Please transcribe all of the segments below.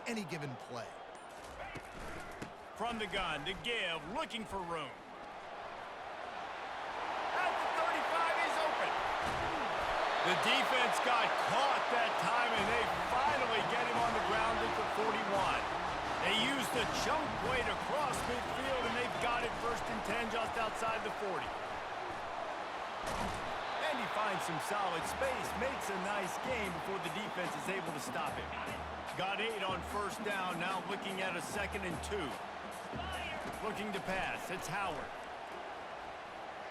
any given play. From the gun to give, looking for room. At the 35, he's open. The defense got caught that time, and they finally get him on the ground at the 41. They used the chunk play to cross midfield, and they've got it 1st and 10 just outside the 40. And he finds some solid space, makes a nice game before the defense is able to stop him. Got 8 on 1st down, now looking at a 2nd and 2. Looking to pass, it's Howard.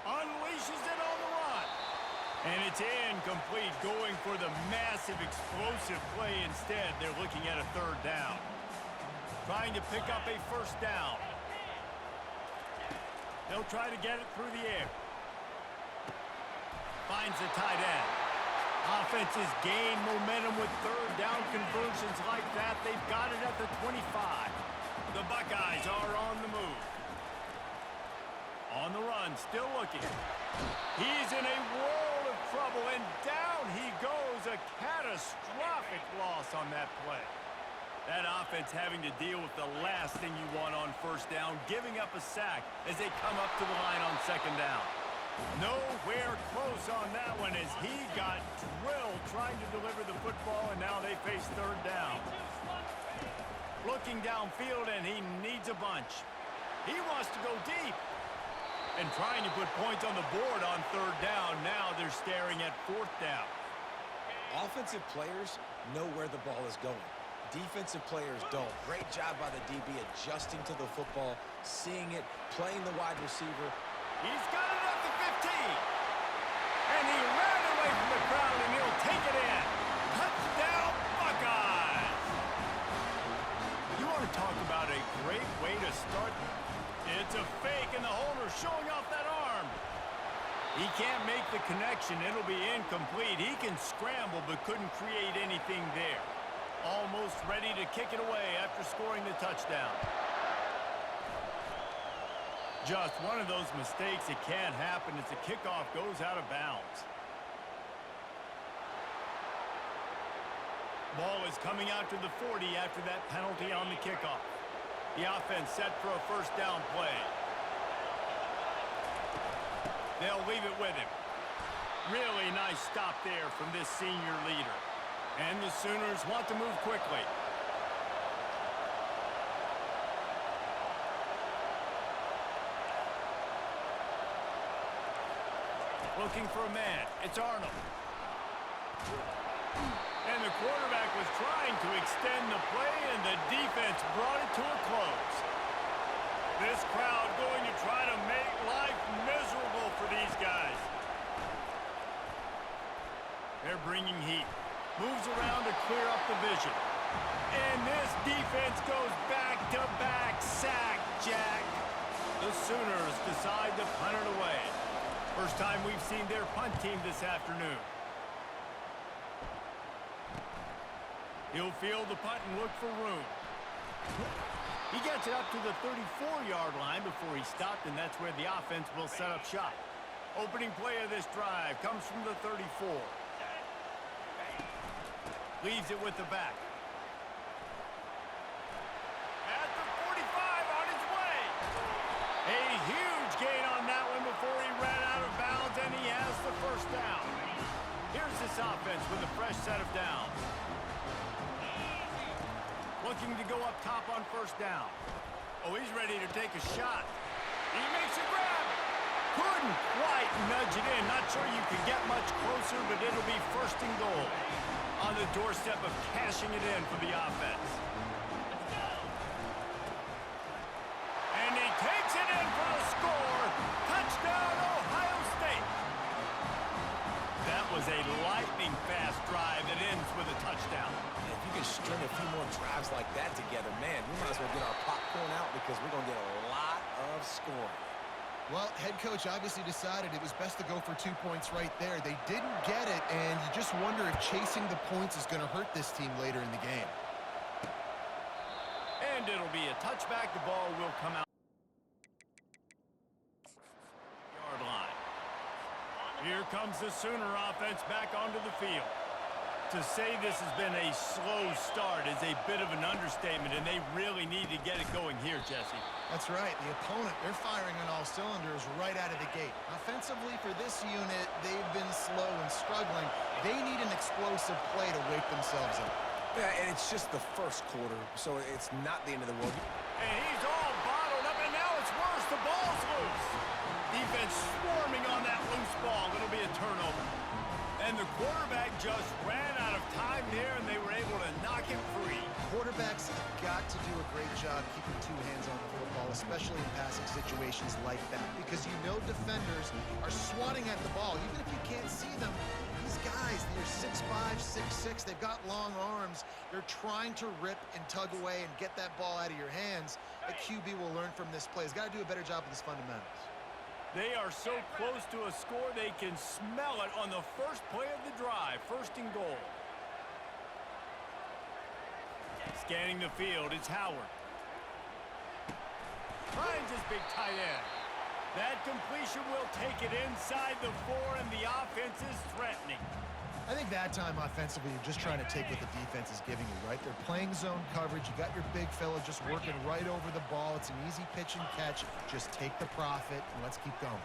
Unleashes it on the run. And it's incomplete, going for the massive explosive play instead. They're looking at a 3rd down. Trying to pick up a 1st down. They'll try to get it through the air. Finds the tight end. Offenses gain momentum with 3rd down conversions like that. They've got it at the 25. The Buckeyes are on the move. On the run, still looking. He's in a world of trouble, and down he goes. A catastrophic loss on that play. That offense having to deal with the last thing you want on 1st down, giving up a sack as they come up to the line on 2nd down. Nowhere close on that one as he got drilled trying to deliver the football, and now they face 3rd down. Looking downfield, and he needs a bunch. He wants to go deep. And trying to put points on the board on 3rd down. Now they're staring at 4th down. Offensive players know where the ball is going. Defensive players don't. Great job by the DB adjusting to the football, seeing it, playing the wide receiver. He's got it at the 15. And he ran away from the crowd, and he'll take it in. Touchdown, Buckeyes! You want to talk about a great way to start? It's a fake, and the holder showing off that arm. He can't make the connection. It'll be incomplete. He can scramble, but couldn't create anything there. Almost ready to kick it away after scoring the touchdown. Just one of those mistakes that can't happen as the kickoff goes out of bounds. Ball is coming out to the 40 after that penalty on the kickoff. The offense set for a 1st down play. They'll leave it with him. Really nice stop there from this senior leader. And the Sooners want to move quickly. Looking for a man. It's Arnold. And the quarterback was trying to extend the play, and the defense brought it to a close. This crowd going to try to make life miserable for these guys. They're bringing heat. Moves around to clear up the vision. And this defense goes back-to-back sack, Jack. The Sooners decide to punt it away. First time we've seen their punt team this afternoon. He'll field the punt and look for room. He gets it up to the 34-yard line before he stopped, and that's where the offense will set up shop. Opening play of this drive comes from the 34. Leaves it with the back. At the 45, on his way. A huge gain on that one before he ran out of bounds, and he has the 1st down. Here's this offense with a fresh set of downs. Looking to go up top on 1st down. Oh, he's ready to take a shot. He makes a grab. Couldn't quite nudge it in. Not sure you could get much closer, but it'll be 1st and goal. On the doorstep of cashing it in for the offense. And he takes it in for the score. Touchdown, Ohio State. That was a lightning-fast drive that ends with a touchdown. If you can string a few more drives like that together, man, we might as well get our popcorn out because we're going to get a lot of scoring. Well, head coach obviously decided it was best to go for 2 points right there. They didn't get it, and you just wonder if chasing the points is going to hurt this team later in the game. And it'll be a touchback. The ball will come out. Yard line. Here comes the Sooner offense back onto the field. To say this has been a slow start is a bit of an understatement, and they really need to get it going here, Jesse. That's right. The opponent, they're firing on all cylinders right out of the gate. Offensively for this unit, they've been slow and struggling. They need an explosive play to wake themselves up. Yeah, and it's just the first quarter, so it's not the end of the world. And he's all bottled up, and now it's worse. The ball's loose. Defense swarming on that loose ball. It'll be a turnover. And the quarterback just ran out of time there, and they were able to knock him free. Quarterbacks have got to do a great job keeping two hands on the football, especially in passing situations like that, because you know defenders are swatting at the ball. Even if you can't see them, these guys, they're 6'5", 6'6", they've got long arms. They're trying to rip and tug away and get that ball out of your hands. A QB will learn from this play. He's got to do a better job with his fundamentals. They are so close to a score, they can smell it on the first play of the drive. First and goal. Scanning the field, it's Howard. Finds his big tight end. That completion will take it inside the 4, and the offense is threatening. I think that time offensively, you're just trying to take what the defense is giving you, right? They're playing zone coverage. You got your big fella just working right over the ball. It's an easy pitch and catch. Just take the profit, and let's keep going.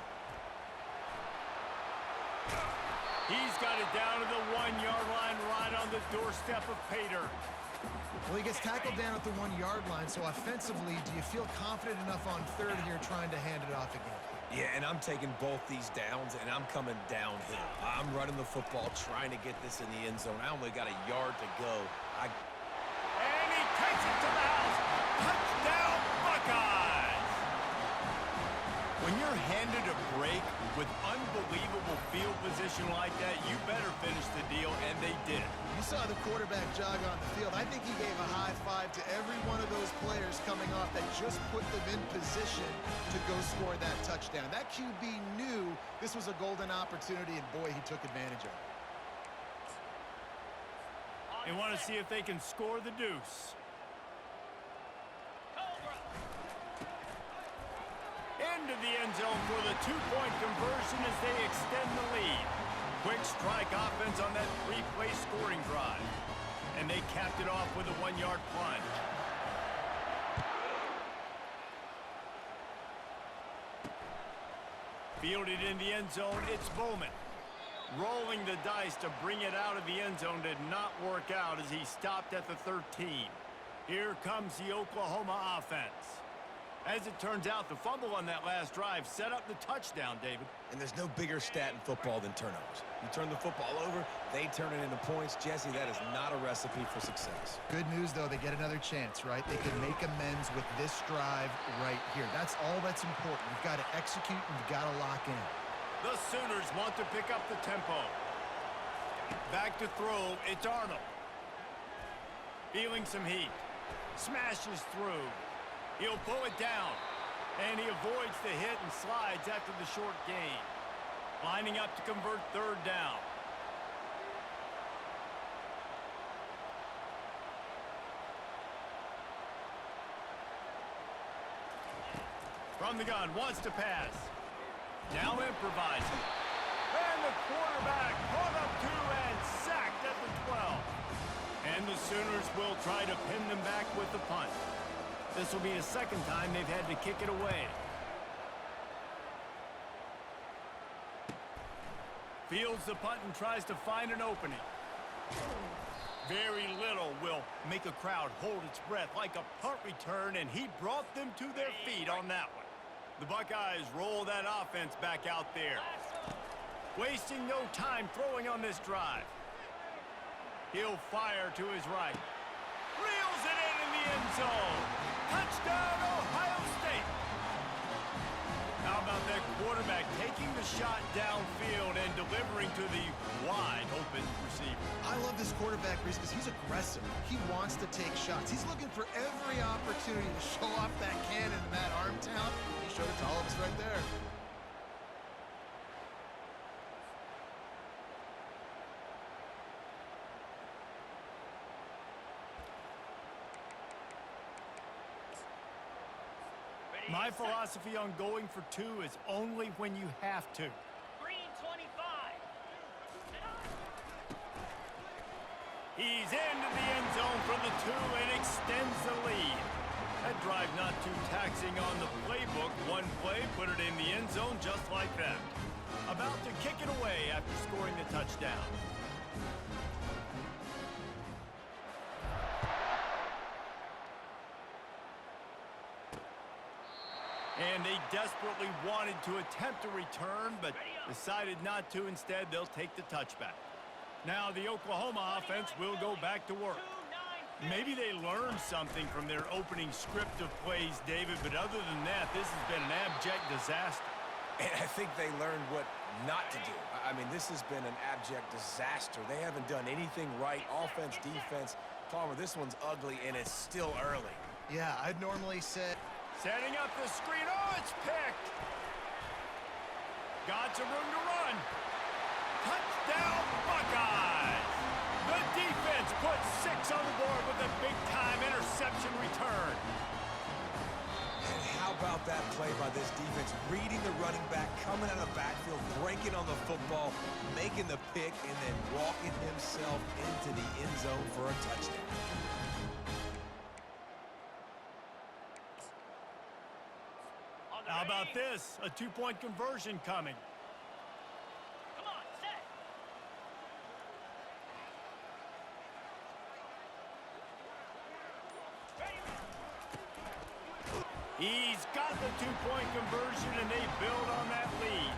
He's got it down to the 1-yard line, right on the doorstep of Pater. Well, he gets tackled down at the 1-yard line, so offensively, do you feel confident enough on third here trying to hand it off again? Yeah, and I'm taking both these downs, and I'm coming downhill. I'm running the football, trying to get this in the end zone. I only got a yard to go. And he takes it to the house. Touchdown, Buckeyes! When you're handed a break with unbelievable field position like that, you better finish the deal, and they did. You saw the quarterback jog on the field. I think he gave a high five to every one of those players coming off that just put them in position to go score that touchdown. That QB knew this was a golden opportunity, and boy, he took advantage of it. They want to see if they can score the deuce. Into the end zone for the 2-point conversion as they extend the lead. Quick strike offense on that 3-play scoring drive. And they capped it off with a 1-yard plunge. Fielded in the end zone, it's Bowman. Rolling the dice to bring it out of the end zone did not work out as he stopped at the 13. Here comes the Oklahoma offense. As it turns out, the fumble on that last drive set up the touchdown, David. And there's no bigger stat in football than turnovers. You turn the football over, they turn it into points. Jesse, that is not a recipe for success. Good news, though, they get another chance, right? They can make amends with this drive right here. That's all that's important. You've got to execute, and you've got to lock in. The Sooners want to pick up the tempo. Back to throw, it's Arnold. Feeling some heat. Smashes through. He'll pull it down, and he avoids the hit and slides after the short gain. Lining up to convert third down. From the gun, wants to pass. Now improvising. And the quarterback caught up to and sacked at the 12. And the Sooners will try to pin them back with the punt. This will be the second time they've had to kick it away. Fields the punt and tries to find an opening. Very little will make a crowd hold its breath like a punt return, and he brought them to their feet on that one. The Buckeyes roll that offense back out there. Wasting no time throwing on this drive. He'll fire to his right. Reels it in the end zone. Touchdown, Ohio State. How about that quarterback taking the shot downfield and delivering to the wide-open receiver? I love this quarterback, Reese, because he's aggressive. He wants to take shots. He's looking for every opportunity to show off that cannon and that arm talent. He showed it to all of us right there. My philosophy on going for two is only when you have to. Green 25. He's into the end zone for the 2 and extends the lead. That drive not too taxing on the playbook. One play, put it in the end zone just like that. About to kick it away after scoring the touchdown. And they desperately wanted to attempt a return, but decided not to. Instead, they'll take the touchback. Now the Oklahoma offense will go back to work. Maybe they learned something from their opening script of plays, David, but other than that, this has been an abject disaster. And I think they learned what not to do. I mean, this has been an abject disaster. They haven't done anything right, offense, defense. Palmer, this one's ugly, and it's still early. Yeah, I'd normally say... Setting up the screen. Oh, it's picked. Got some room to run. Touchdown, Buckeyes. The defense puts 6 on the board with a big-time interception return. And how about that play by this defense? Reading the running back, coming out of the backfield, breaking on the football, making the pick, and then walking himself into the end zone for a touchdown. How about this? A 2-point conversion coming. Come on, set. He's got the 2-point conversion, and they build on that lead.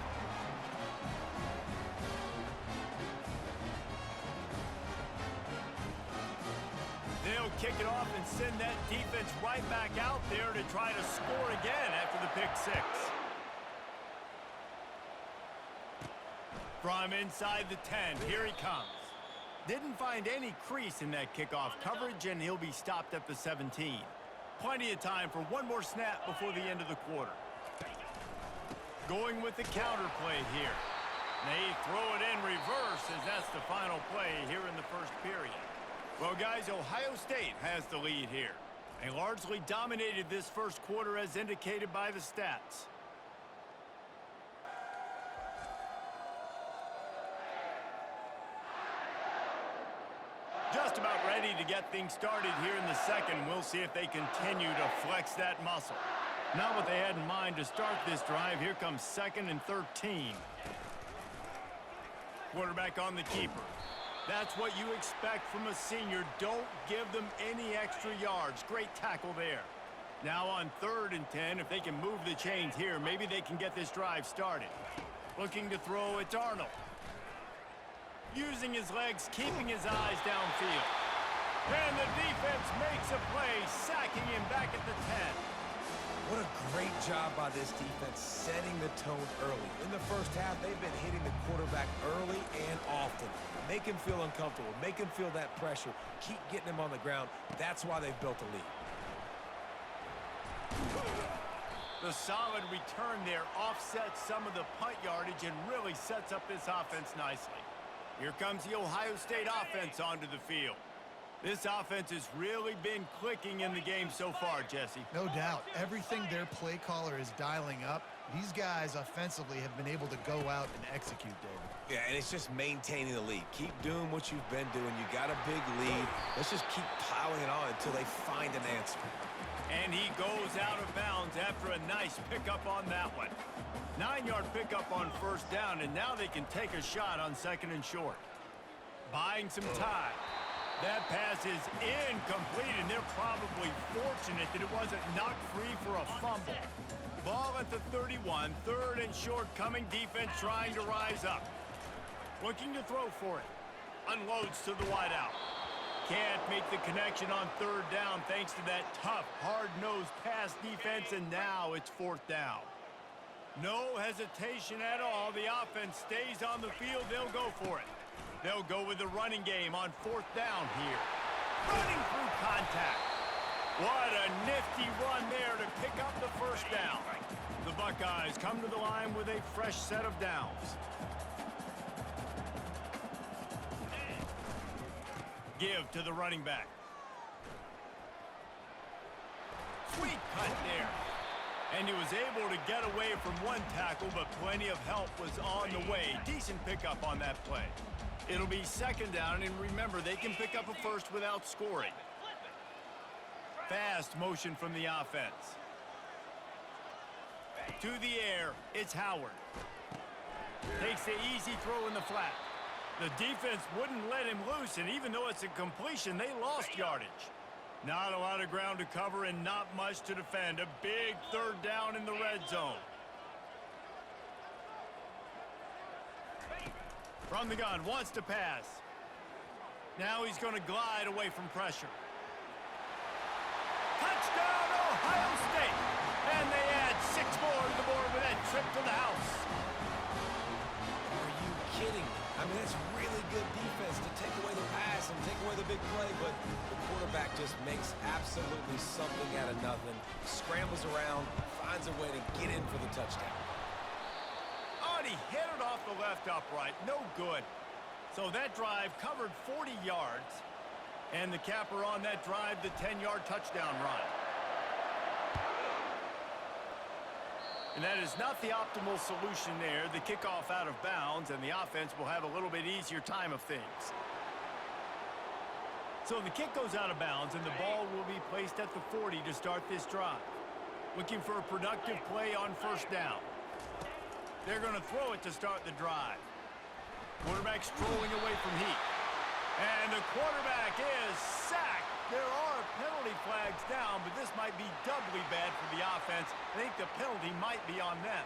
They'll kick it off and send that defense right back out there to try to score again after the pick 6. From inside the 10, here he comes. Didn't find any crease in that kickoff coverage, and he'll be stopped at the 17. Plenty of time for one more snap before the end of the quarter. Going with the counter play here. They throw it in reverse as that's the final play here in the first period. Well, guys, Ohio State has the lead here. They largely dominated this first quarter as indicated by the stats. Just about ready to get things started here in the second. We'll see if they continue to flex that muscle. Not what they had in mind to start this drive. Here comes 2nd and 13. Quarterback on the keeper. That's what you expect from a senior. Don't give them any extra yards. Great tackle there. Now on 3rd and 10, if they can move the chains here, maybe they can get this drive started. Looking to throw, it's Arnold. Using his legs, keeping his eyes downfield. And the defense makes a play, sacking him back at the 10. What a great job by this defense setting the tone early. In the first half, they've been hitting the quarterback early and often. Make him feel uncomfortable. Make him feel that pressure. Keep getting him on the ground. That's why they've built a lead. The solid return there offsets some of the punt yardage and really sets up this offense nicely. Here comes the Ohio State offense onto the field. This offense has really been clicking in the game so far, Jesse. No doubt. Everything their play caller is dialing up, these guys offensively have been able to go out and execute, David. Yeah, and it's just maintaining the lead. Keep doing what you've been doing. You got a big lead. Let's just keep piling it on until they find an answer. And he goes out of bounds after a nice pickup on that one. 9-yard pickup on 1st down, and now they can take a shot on 2nd and short. Buying some time. That pass is incomplete, and they're probably fortunate that it wasn't knocked free for a fumble. Ball at the 31, 3rd and short coming, defense trying to rise up. Looking to throw for it. Unloads to the wideout. Can't make the connection on 3rd down thanks to that tough, hard-nosed pass defense, and now it's 4th down. No hesitation at all. The offense stays on the field. They'll go for it. They'll go with the running game on 4th down here. Running through contact. What a nifty run there to pick up the 1st down. The Buckeyes come to the line with a fresh set of downs. Give to the running back. Sweet cut there. And he was able to get away from one tackle, but plenty of help was on the way. Decent pickup on that play. It'll be second down, and remember, they can pick up a first without scoring. Fast motion from the offense. To the air, it's Howard. Takes the easy throw in the flat. The defense wouldn't let him loose, and even though it's a completion, they lost yardage. Not a lot of ground to cover and not much to defend. A big third down in the red zone. From the gun, wants to pass. Now he's going to glide away from pressure. Touchdown, Ohio State! And they add 6 more to the board with that trip to the house. Are you kidding me? I mean, that's really good defense to take away the pass and take away the big play, but the quarterback just makes absolutely something out of nothing, scrambles around, finds a way to get in for the touchdown. Oh, and he hit it off the left upright. No good. So that drive covered 40 yards, and the capper on that drive, the 10-yard touchdown run. And that is not the optimal solution there. The kickoff out of bounds, and the offense will have a little bit easier time of things. So the kick goes out of bounds, and the ball will be placed at the 40 to start this drive. Looking for a productive play on first down. They're going to throw it to start the drive. Quarterback strolling away from heat. And the quarterback is sacked. There are penalty flags down, but this might be doubly bad for the offense. I think the penalty might be on them.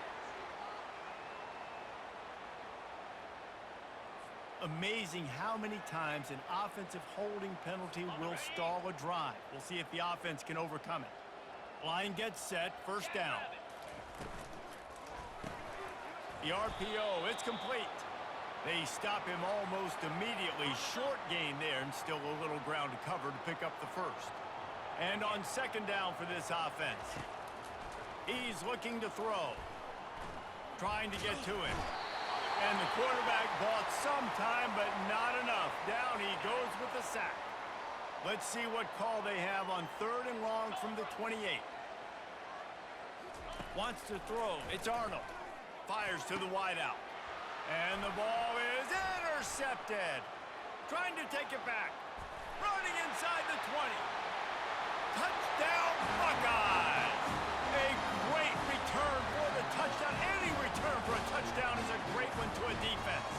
Amazing how many times an offensive holding penalty will stall a drive. We'll see if the offense can overcome it. Line gets set, first down. The RPO, it's complete. They stop him almost immediately. Short gain there, and still a little ground to cover to pick up the first. And on second down for this offense, he's looking to throw. Trying to get to him. And the quarterback bought some time, but not enough. Down he goes with the sack. Let's see what call they have on third and long from the 28. Wants to throw. It's Arnold. Fires to the wideout. And the ball is intercepted. Trying to take it back. Running inside the 20. Touchdown, Buckeyes! A great return for the touchdown. Any return for a touchdown is a great one to a defense.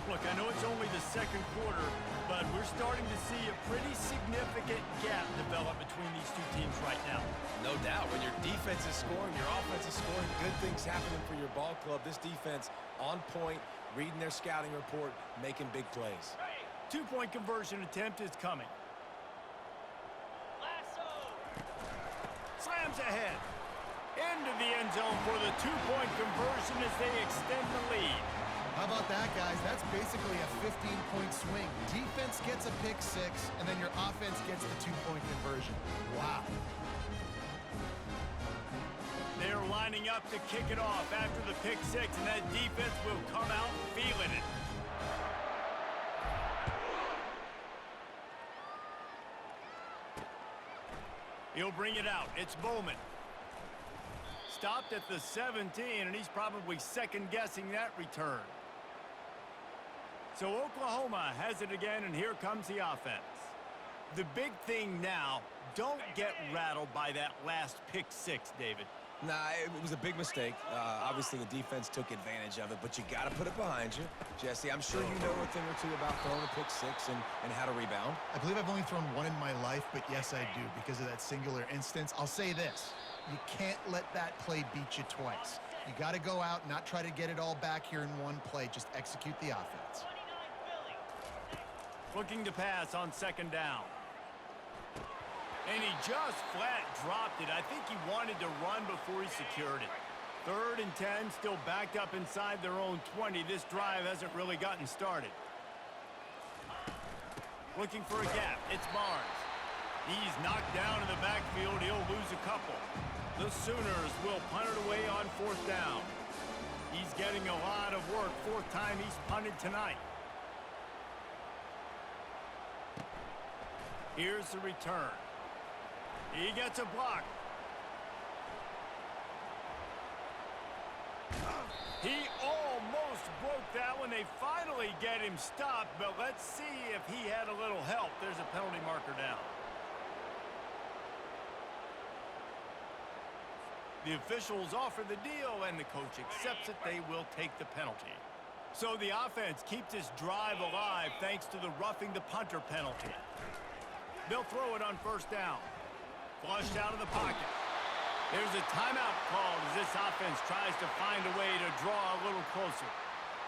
Look, I know it's only the second quarter, but we're starting to see a pretty significant gap develop between these two teams right now. No doubt. When your defense is scoring, your offense is scoring, good things happening for your ball club. This defense on point, reading their scouting report, making big plays. 2-point conversion attempt is coming. Slams ahead. Into the end zone for the 2-point conversion as they extend the lead. How about that, guys? That's basically a 15-point swing. Defense gets a pick 6, and then your offense gets the 2-point conversion. Wow. They're lining up to kick it off after the pick 6, and that defense will come out feeling it. He'll bring it out. It's Bowman. Stopped at the 17, and he's probably second-guessing that return. So Oklahoma has it again, and here comes the offense. The big thing now, don't get rattled by that last pick 6, David. Nah, it was a big mistake. Obviously, the defense took advantage of it, but you got to put it behind you. Jesse, I'm sure you know a thing or two about throwing a pick 6 and how to rebound. I believe I've only thrown one in my life, but yes, I do, because of that singular instance. I'll say this. You can't let that play beat you twice. You got to go out, not try to get it all back here in one play. Just execute the offense. Looking to pass on second down. And he just flat dropped it. I think he wanted to run before he secured it. 3rd and 10, still backed up inside their own 20. This drive hasn't really gotten started. Looking for a gap. It's Barnes. He's knocked down in the backfield. He'll lose a couple. The Sooners will punt it away on 4th down. He's getting a lot of work. 4th time he's punted tonight. Here's the return. He gets a block. He almost broke that one. They finally get him stopped, but let's see if he had a little help. There's a penalty marker down. The officials offer the deal, and the coach accepts it. They will take the penalty. So the offense keeps this drive alive thanks to the roughing the punter penalty. They'll throw it on first down. Flushed out of the pocket. There's a timeout called as this offense tries to find a way to draw a little closer.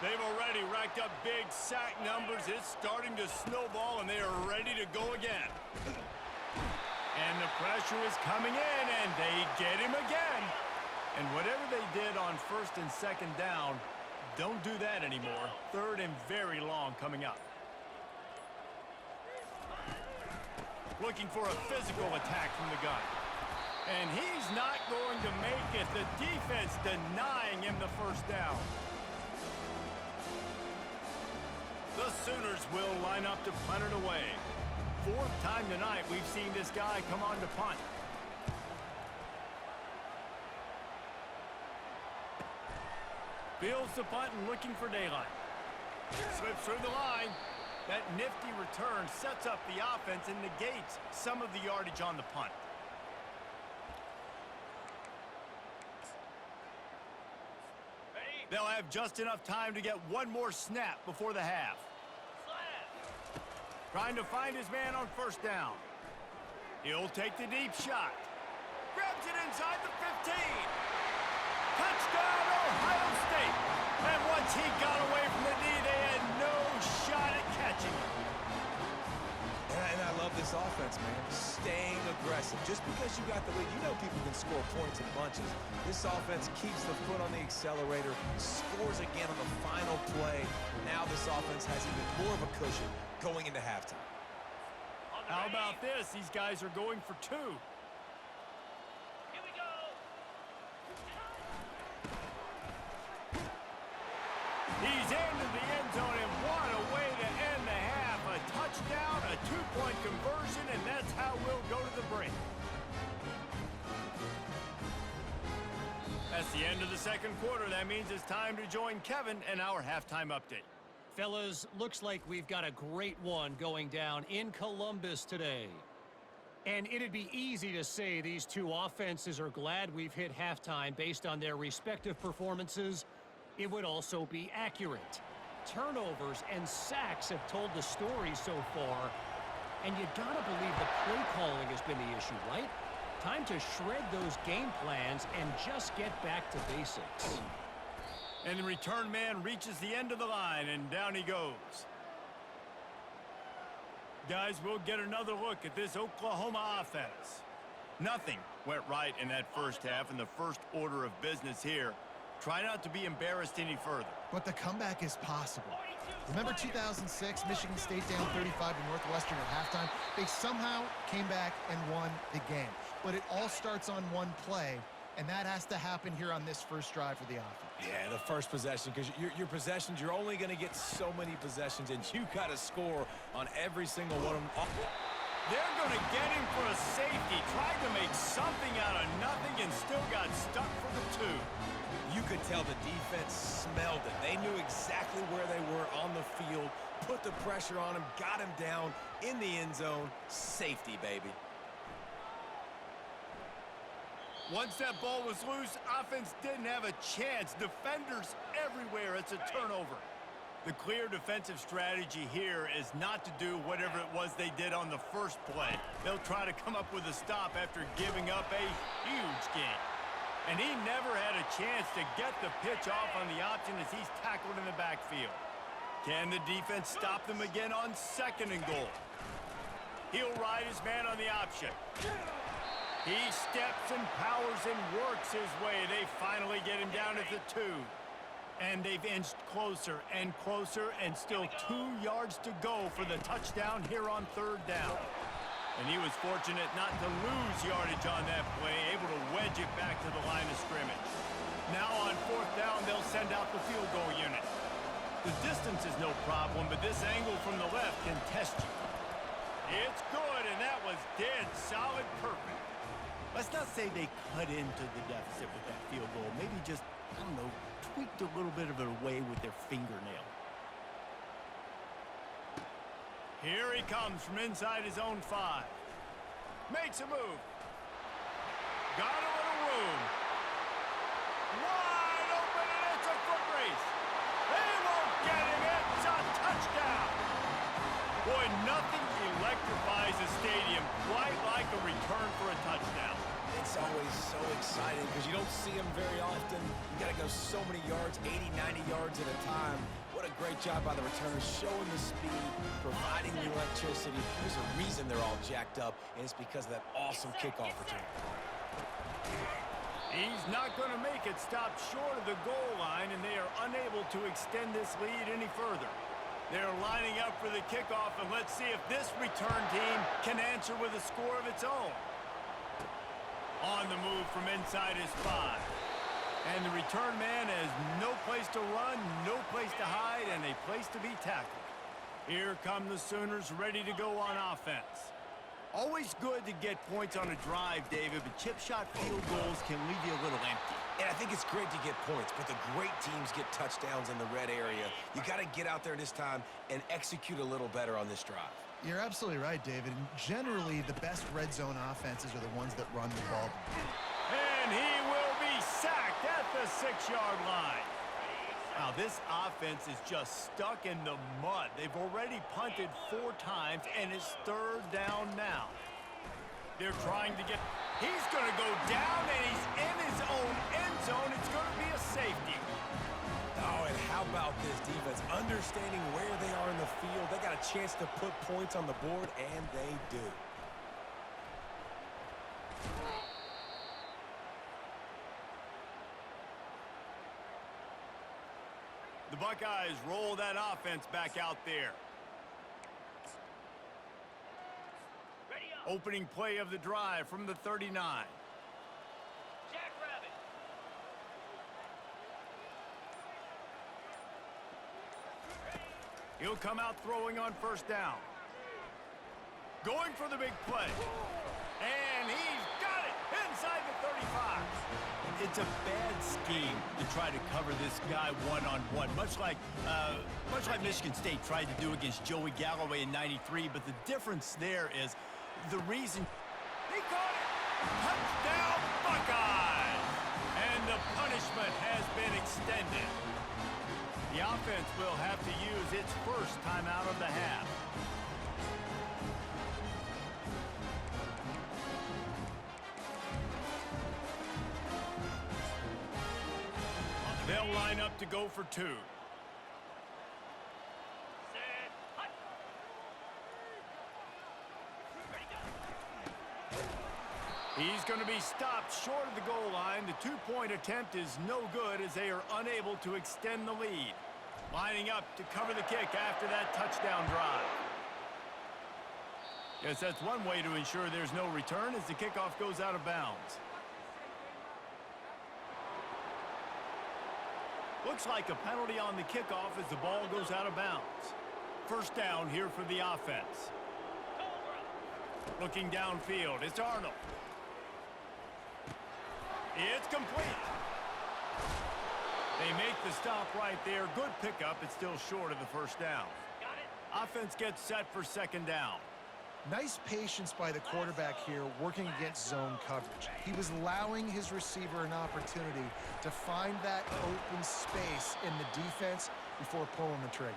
They've already racked up big sack numbers. It's starting to snowball, and they are ready to go again. And the pressure is coming in, and they get him again. And whatever they did on first and second down, don't do that anymore. Third and very long coming up. Looking for a physical attack from the gun. And he's not going to make it. The defense denying him the first down. The Sooners will line up to punt it away. Fourth time tonight we've seen this guy come on to punt. Fields the punt and looking for daylight. Slips through the line. That nifty return sets up the offense and negates some of the yardage on the punt. They'll have just enough time to get one more snap before the half. Trying to find his man on first down. He'll take the deep shot. Grabs it inside the 15. Touchdown, Ohio State. And once he got away from the knee, they had no shot at catching him. And I love this offense, man. Staying aggressive. Just because you got the lead, you know people can score points in bunches. This offense keeps the foot on the accelerator, scores again on the final play. Now this offense has even more of a cushion going into halftime. How about this? These guys are going for two. Here we go. He's into the end zone, and what a way to end the half. A touchdown, a two-point conversion, and that's how we'll go to the break. That's the end of the second quarter. That means it's time to join Kevin and our halftime update. Fellas, looks like we've got a great one going down in Columbus today. And it'd be easy to say these two offenses are glad we've hit halftime based on their respective performances. It would also be accurate. Turnovers and sacks have told the story so far. And you gotta believe the play calling has been the issue, right? Time to shred those game plans and just get back to basics. And the return man reaches the end of the line, and down he goes. Guys, we'll get another look at this Oklahoma offense. Nothing went right in that first half, and the first order of business here. Try not to be embarrassed any further. But the comeback is possible. Remember 2006, Michigan State down 35 to Northwestern at halftime? They somehow came back and won the game. But it all starts on one play, and that has to happen here on this first drive for the offense. Yeah, the first possession, because your possessions, you're only going to get so many possessions, and you got to score on every single one of them. They're going to get him for a safety. Tried to make something out of nothing and still got stuck for the two. You could tell the defense smelled it. They knew exactly where they were on the field, put the pressure on him, got him down in the end zone. Safety, baby. Once that ball was loose, offense didn't have a chance. Defenders everywhere. It's a turnover. The clear defensive strategy here is not to do whatever it was they did on the first play. They'll try to come up with a stop after giving up a huge gain. And he never had a chance to get the pitch off on the option as he's tackled in the backfield. Can the defense stop them again on second and goal? He'll ride his man on the option. He steps and powers and works his way. They finally get him down at the 2. And they've inched closer and closer, and still 2 yards to go for the touchdown here on third down. And he was fortunate not to lose yardage on that play, able to wedge it back to the line of scrimmage. Now on fourth down, they'll send out the field goal unit. The distance is no problem, but this angle from the left can test you. It's good, and that was dead solid perfect. Let's not say they cut into the deficit with that field goal. Maybe just I don't know, tweaked a little bit of it away with their fingernail. Here he comes from inside his own 5. Makes a move. Got a little room. Wide open, and it's a foot race. They won't get him. It's a touchdown. Boy, nothing electrifies a stadium quite like a return for a touchdown. It's always so exciting because you don't see them very often. You got to go so many yards, 80, 90 yards at a time. What a great job by the returners, showing the speed, providing the electricity. There's a reason they're all jacked up, and it's because of that awesome kickoff return. He's not going to make it stop short of the goal line, and they are unable to extend this lead any further. They're lining up for the kickoff, and let's see if this return team can answer with a score of its own. On the move from inside his 5. And the return man has no place to run, no place to hide, and a place to be tackled. Here come the Sooners ready to go on offense. Always good to get points on a drive, David, but chip shot field goals can leave you a little empty. And I think it's great to get points, but the great teams get touchdowns in the red area. You got to get out there this time and execute a little better on this drive. You're absolutely right, David. And generally, the best red zone offenses are the ones that run the ball. And he will be sacked at the 6-yard line. Now, this offense is just stuck in the mud. They've already punted 4 times, and it's 3rd down now. They're trying to get... He's going to go down, and he's in his own end zone. It's going to be a safety. Oh, and how about this defense? Understanding where they are in the field. They got a chance to put points on the board, and they do. The Buckeyes roll that offense back out there. Opening play of the drive from the 39. Jackrabbit. He'll come out throwing on 1st down. Going for the big play. And he's got it inside the 35. It's a bad scheme to try to cover this guy one-on-one, much like Michigan State tried to do against Joey Galloway in '93. But the difference there is the reason he caught it. Touchdown, Buckeyes! And the punishment has been extended. The offense will have to use its first timeout of the half. They'll line up to go for 2. Set. Hut. Ready, go. He's going to be stopped short of the goal line. The 2-point attempt is no good as they are unable to extend the lead. Lining up to cover the kick after that touchdown drive. Yes, that's one way to ensure there's no return as the kickoff goes out of bounds. Looks like a penalty on the kickoff as the ball goes out of bounds. 1st down here for the offense. Looking downfield, it's Arnold. It's complete. They make the stop right there. Good pickup. It's still short of the 1st down. Got it. Offense gets set for 2nd down. Nice patience by the quarterback here working against zone coverage. He was allowing his receiver an opportunity to find that open space in the defense before pulling the trigger.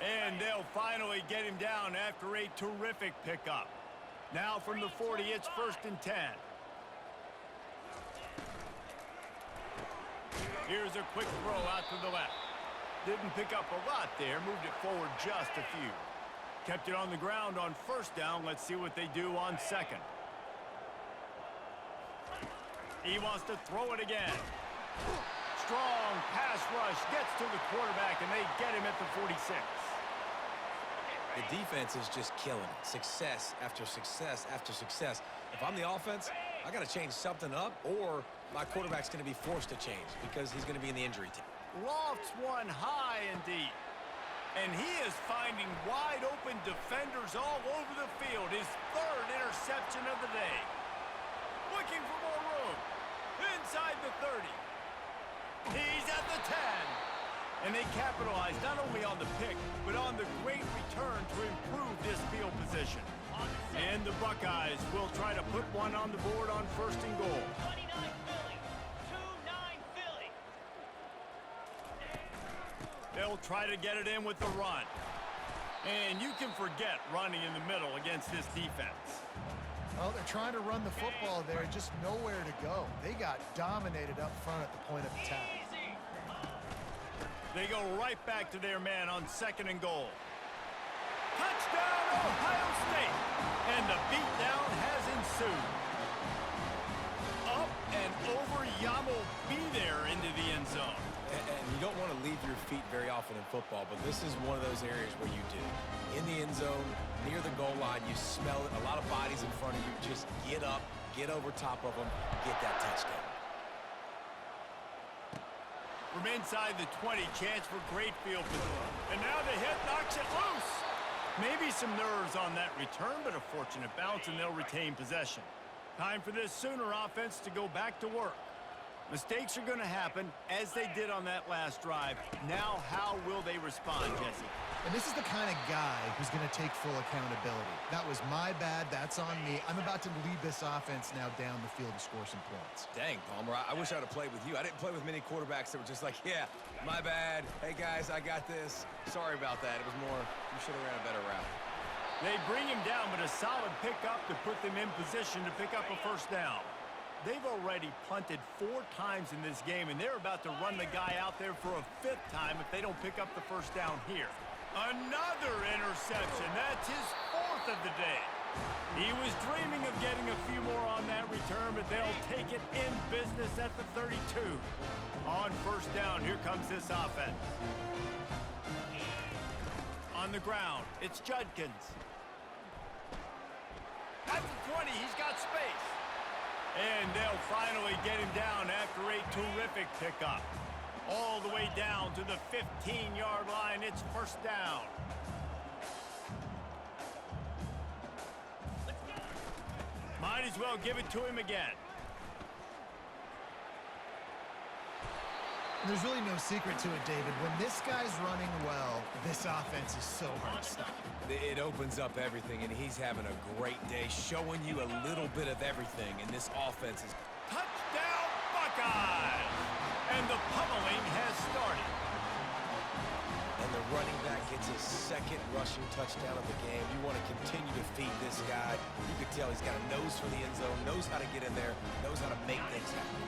And they'll finally get him down after a terrific pickup. Now from the 40, it's 1st and 10. Here's a quick throw out to the left. Didn't pick up a lot there, moved it forward just a few. Kept it on the ground on 1st down. Let's see what they do on 2nd. He wants to throw it again. Strong pass rush gets to the quarterback, and they get him at the 46. The defense is just killing it. Success after success after success. If I'm the offense, I got to change something up, or my quarterback's going to be forced to change because he's going to be in the injury team. Lofts one high and deep. And he is finding wide open defenders all over the field. His 3rd interception of the day. Looking for more room. Inside the 30. He's at the 10. And they capitalize not only on the pick, but on the great return to improve this field position. And the Buckeyes will try to put one on the board on 1st and goal. 29 Philly. 2-9 Philly. They'll try to get it in with the run. And you can forget running in the middle against this defense. Well, they're trying to run the football there, just nowhere to go. They got dominated up front at the point of attack. Easy. They go right back to their man on 2nd and goal. Touchdown, Ohio State! And the beatdown has ensued. Up and over, Yam will be there into the end zone. And you don't want to leave your feet very often in football, but this is one of those areas where you do. In the end zone, near the goal line, you smell it. A lot of bodies in front of you. Just get up, get over top of them, get that touchdown. From inside the 20, chance for great field position. And now the hit knocks it loose. Maybe some nerves on that return, but a fortunate bounce, and they'll retain possession. Time for this Sooner offense to go back to work. Mistakes are going to happen, as they did on that last drive. Now, how will they respond, Jesse? And this is the kind of guy who's going to take full accountability. That was my bad. That's on me. I'm about to lead this offense now down the field and score some points. Dang, Palmer, I wish I would have played with you. I didn't play with many quarterbacks that were just like, yeah, my bad. Hey, guys, I got this. Sorry about that. It was more, you should have ran a better route. They bring him down, but a solid pickup to put them in position to pick up a 1st down. They've already punted 4 times in this game, and they're about to run the guy out there for a 5th time if they don't pick up the 1st down here. Another interception. That's his 4th of the day. He was dreaming of getting a few more on that return, but they'll take it in business at the 32. On 1st down, here comes this offense. On the ground, it's Judkins. At the 20, he's got space. And they'll finally get him down after a terrific pickup. All the way down to the 15-yard line. It's 1st down. Might as well give it to him again. There's really no secret to it, David. When this guy's running well, this offense is so hard to stop. It opens up everything, and he's having a great day, showing you a little bit of everything, and this offense is... Touchdown, Buckeyes! And the pummeling has started. And the running back gets his 2nd rushing touchdown of the game. You want to continue to feed this guy. You can tell he's got a nose for the end zone, knows how to get in there, knows how to make things happen.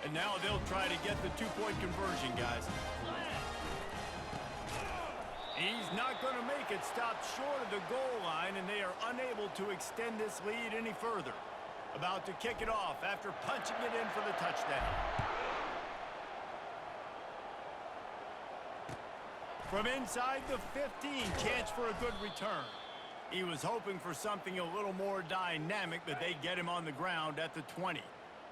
And now they'll try to get the 2-point conversion, guys. He's not going to make it. Stopped short of the goal line, and they are unable to extend this lead any further. About to kick it off after punching it in for the touchdown. From inside the 15, chance for a good return. He was hoping for something a little more dynamic, but they get him on the ground at the 20.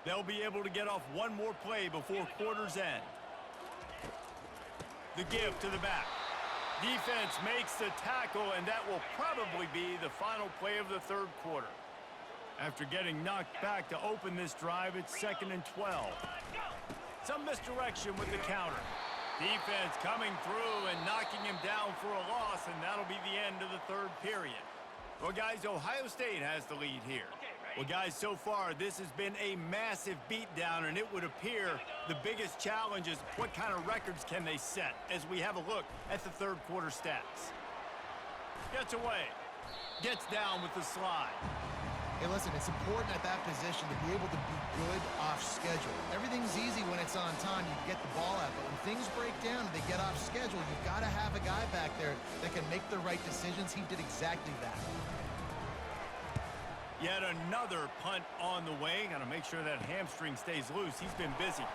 They'll be able to get off one more play before quarter's end. The give to the back. Defense makes the tackle, and that will probably be the final play of the 3rd quarter. After getting knocked back to open this drive, it's 2nd and 12. Some misdirection with the counter. Defense coming through and knocking him down for a loss, and that'll be the end of the 3rd period. Well, guys, Ohio State has the lead here. Well, guys, so far, this has been a massive beatdown, and it would appear the biggest challenge is what kind of records can they set as we have a look at the 3rd quarter stats. Gets away. Gets down with the slide. Hey, listen, it's important at that position to be able to be good off schedule. Everything's easy when it's on time. You get the ball out, but when things break down and they get off schedule, you've got to have a guy back there that can make the right decisions. He did exactly that. Yet another punt on the way. Got to make sure that hamstring stays loose. He's been busy.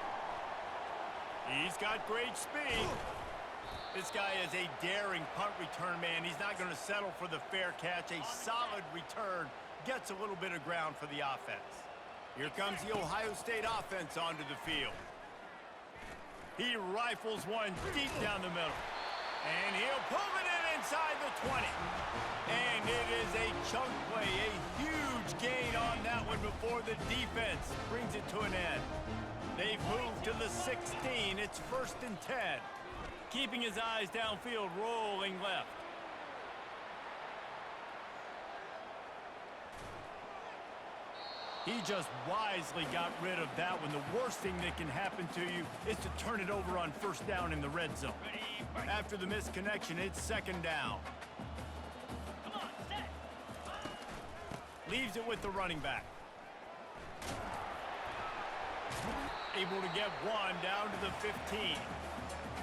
He's got great speed. This guy is a daring punt return man. He's not going to settle for the fair catch. A solid return. Gets a little bit of ground for the offense. Here comes the Ohio State offense onto the field. He rifles one deep down the middle. And he'll pull it in and inside the 20. And it is a chunk play, a huge gain on that one before the defense brings it to an end. They've moved to the 16. It's 1st and 10. Keeping his eyes downfield, rolling left. He just wisely got rid of that one. The worst thing that can happen to you is to turn it over on 1st down in the red zone. After the missed connection, it's 2nd down. Come on, set. Leaves it with the running back. Able to get one down to the 15.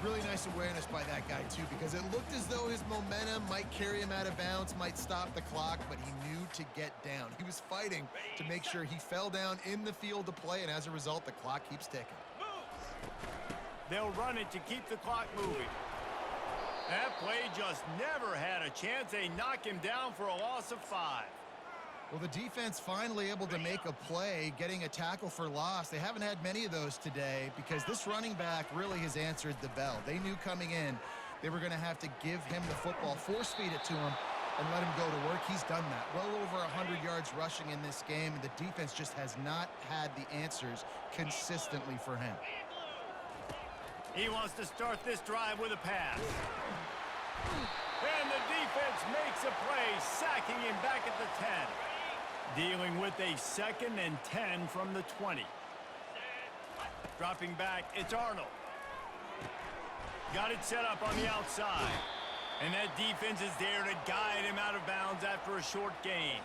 Really nice awareness by that guy, too, because it looked as though his momentum might carry him out of bounds, might stop the clock, but he knew to get down. He was fighting to make sure he fell down in the field to play, and as a result, the clock keeps ticking. They'll run it to keep the clock moving. That play just never had a chance. They knock him down for a loss of 5. Well, the defense finally able to make a play, getting a tackle for loss. They haven't had many of those today because this running back really has answered the bell. They knew coming in they were going to have to give him the football, force feed it to him, and let him go to work. He's done that. Well over 100 yards rushing in this game, and the defense just has not had the answers consistently for him. He wants to start this drive with a pass. And the defense makes a play, sacking him back at the 10. Dealing with a 2nd and 10 from the 20. Dropping back, it's Arnold. Got it set up on the outside. And that defense is there to guide him out of bounds after a short gain.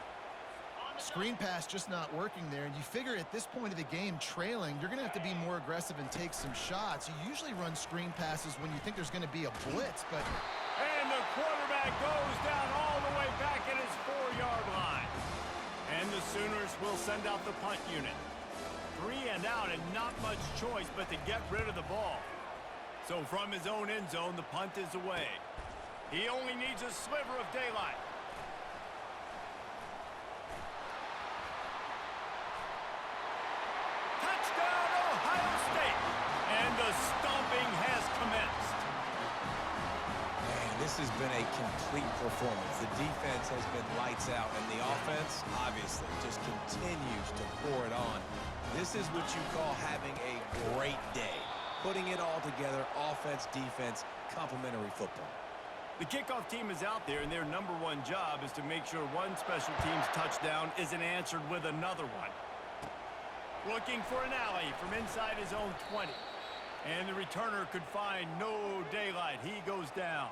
Screen pass just not working there, and you figure at this point of the game, trailing, you're going to have to be more aggressive and take some shots. You usually run screen passes when you think there's going to be a blitz, but... And the quarterback goes down all the way back at his 4-yard line. And the Sooners will send out the punt unit. 3 and out and not much choice but to get rid of the ball. So from his own end zone, the punt is away. He only needs a sliver of daylight. Touchdown, Ohio State! And the stomping has commenced. Man, this has been a complete performance. The defense has been lights out, and the offense, obviously, just continues to pour it on. This is what you call having a great day. Putting it all together, offense, defense, complementary football. The kickoff team is out there, and their #1 job is to make sure one special team's touchdown isn't answered with another one. Looking for an alley from inside his own 20. And the returner could find no daylight. He goes down.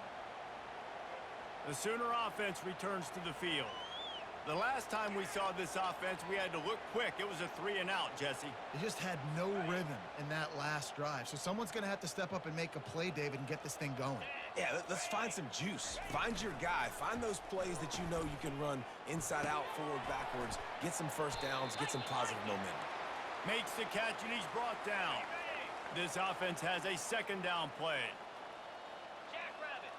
The Sooner offense returns to the field. The last time we saw this offense, we had to look quick. It was a 3 and out, Jesse. They just had no rhythm in that last drive. So someone's going to have to step up and make a play, David, and get this thing going. Yeah, let's find some juice. Find your guy. Find those plays that you know you can run inside out, forward, backwards. Get some first downs. Get some positive momentum. Makes the catch, and he's brought down. This offense has a 2nd down play. Jackrabbit.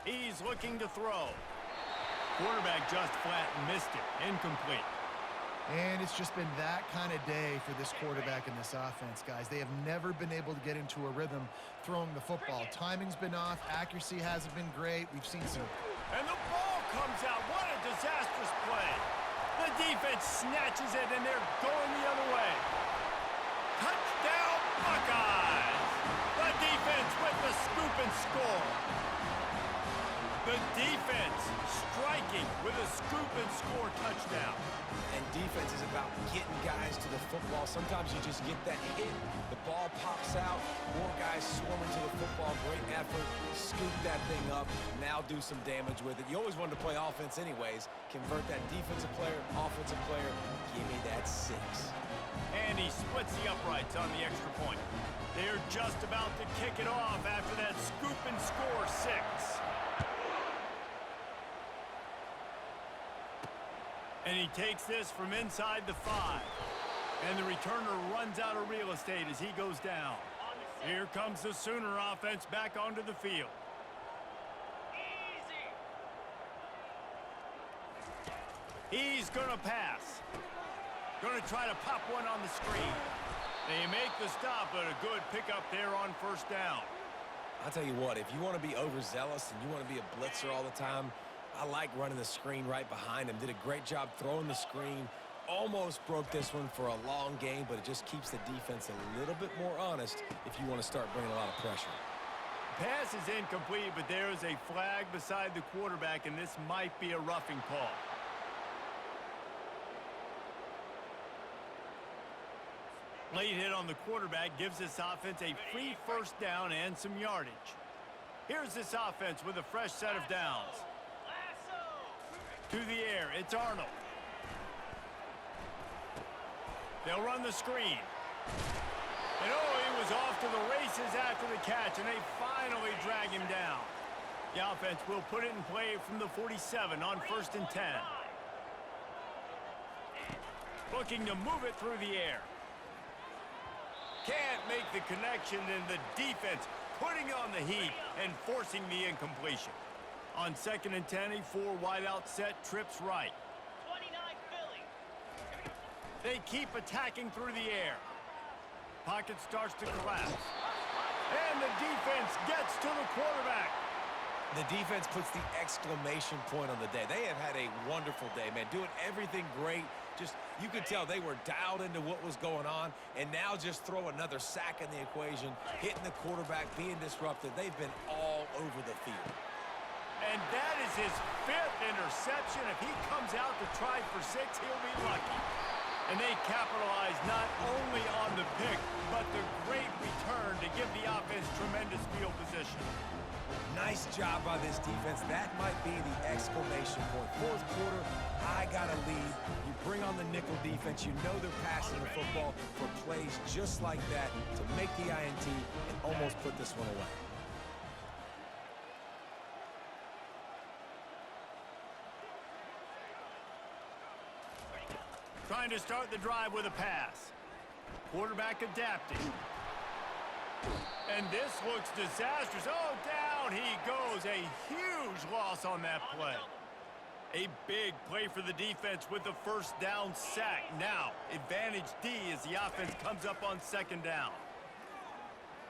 He's looking to throw. Quarterback just flat missed it. Incomplete. And it's just been that kind of day for this quarterback and this offense, guys. They have never been able to get into a rhythm throwing the football. Timing's been off. Accuracy hasn't been great. We've seen some... And the ball comes out. What a disastrous play. The defense snatches it, and they're going the other way. Touchdown, Buckeyes! The defense with the scoop and score. The defense striking with a scoop and score touchdown. And defense is about getting guys to the football. Sometimes you just get that hit, the ball pops out, more guys swarming to the football. Great effort, scoop that thing up, now do some damage with it. You always wanted to play offense anyways. Convert that defensive player, offensive player, give me that 6. And he splits the uprights on the extra point. They're just about to kick it off after that scoop and score 6. And he takes this from inside the 5. And the returner runs out of real estate as he goes down. Here comes the Sooner offense back onto the field. He's going to pass. Going to try to pop one on the screen. They make the stop, but a good pickup there on 1st down. I'll tell you what, if you want to be overzealous and you want to be a blitzer all the time, I like running the screen right behind him. Did a great job throwing the screen. Almost broke this one for a long game, but it just keeps the defense a little bit more honest if you want to start bringing a lot of pressure. Pass is incomplete, but there is a flag beside the quarterback, and this might be a roughing call. Late hit on the quarterback gives this offense a free first down and some yardage. Here's this offense with a fresh set of downs. To the air, it's Arnold. They'll run the screen. And oh, he was off to the races after the catch, and they finally drag him down. The offense will put it in play from the 47 on 1st and 10. Looking to move it through the air. Can't make the connection, and the defense putting on the heat and forcing the incompletion. On 2nd and 10, a 4 wideout set trips right. 29 Philly. They keep attacking through the air. Pocket starts to collapse. And the defense gets to the quarterback. The defense puts the exclamation point on the day. They have had a wonderful day, man. Doing everything great. Just, you could tell they were dialed into what was going on, and now just throw another sack in the equation, hitting the quarterback, being disrupted. They've been all over the field. And that is his 5th interception. If he comes out to try for 6, he'll be lucky. And they capitalize not only on the pick, but the great return to give the offense tremendous field position. Nice job by this defense. That might be the exclamation point. 4th quarter, I got a lead. You bring on the nickel defense. You know they're passing the football for plays just like that to make the INT and almost put this one away. Trying to start the drive with a pass. Quarterback adapting. And this looks disastrous. Oh, down he goes. A huge loss on that play. A big play for the defense with the 1st down sack. Now, advantage D as the offense comes up on 2nd down.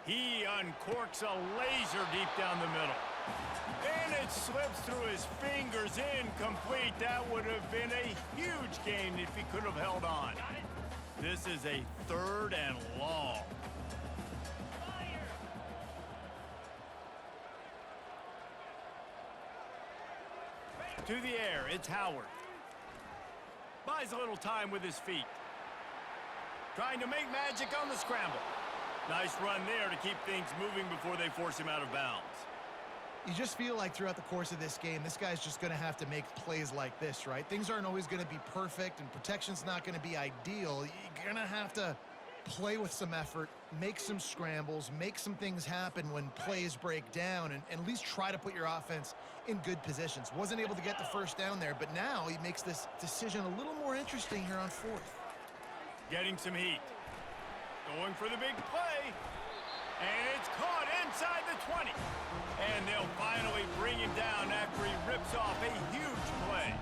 He uncorks a laser deep down the middle. And it slips through his fingers, incomplete. That would have been a huge gain if he could have held on. This is a 3rd and long. To the air, it's Howard. Buys a little time with his feet. Trying to make magic on the scramble. Nice run there to keep things moving before they force him out of bounds. You just feel like throughout the course of this game, this guy's just going to have to make plays like this, right? Things aren't always going to be perfect, and protection's not going to be ideal. You're going to have to play with some effort, make some scrambles, make some things happen when plays break down, and at least try to put your offense in good positions. Wasn't able to get the 1st down there, but now he makes this decision a little more interesting here on 4th. Getting some heat. Going for the big play. And it's caught inside the 20. And they'll finally bring him down after he rips off a huge play.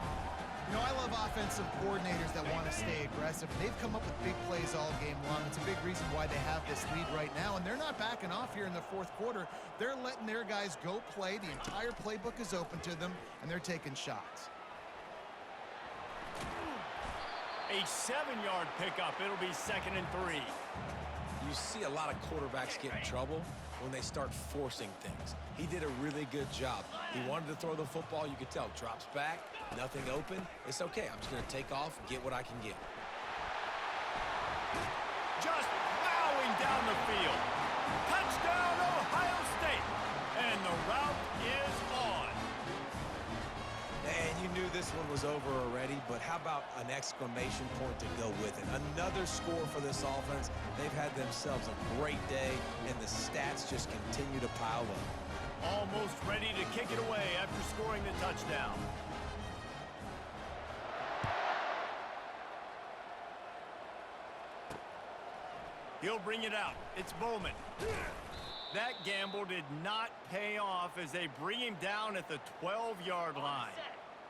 You know, I love offensive coordinators that want to stay aggressive. They've come up with big plays all game long. It's a big reason why they have this lead right now, and they're not backing off here in the 4th quarter. They're letting their guys go play. The entire playbook is open to them, and they're taking shots. A 7-yard pickup. It'll be 2nd and 3. You see a lot of quarterbacks get in trouble when they start forcing things. He did a really good job. He wanted to throw the football. You could tell. Drops back, nothing open. It's okay. I'm just going to take off and get what I can get. Just plowing down the field. Touchdown, Ohio State. And the route is on. And you knew this one was over already, but how about an exclamation point to go with it? Another score for this offense. They've had themselves a great day, and the stats just continue to pile up. Almost ready to kick it away after scoring the touchdown. He'll bring it out. It's Bowman. That gamble did not pay off as they bring him down at the 12-yard line.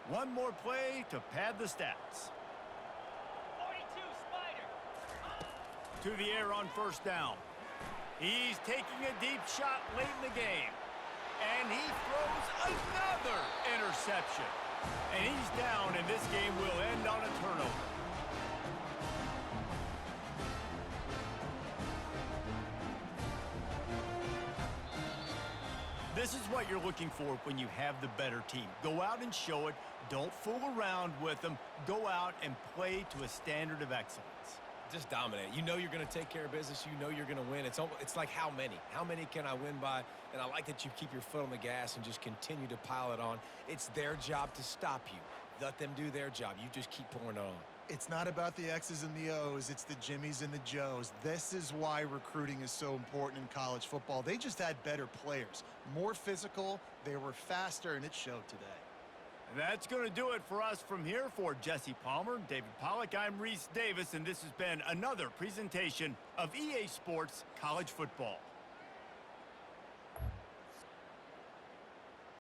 One more play to pad the stats. 42 Spider. To the air on 1st down. He's taking a deep shot late in the game. And he throws another interception. And he's down, and this game will end on a turnover. This is what you're looking for when you have the better team. Go out and show it. Don't fool around with them. Go out and play to a standard of excellence. Just dominate. You know you're going to take care of business. You know you're going to win. It's like how many? How many can I win by? And I like that you keep your foot on the gas and just continue to pile it on. It's their job to stop you. Let them do their job. You just keep pouring it on. It's not about the X's and the O's. It's the Jimmies and the Joes. This is why recruiting is so important in college football. They just had better players, more physical, they were faster, and it showed today. And that's going to do it for us from here. For Jesse Palmer, David Pollack, I'm Reese Davis, and this has been another presentation of EA Sports College Football.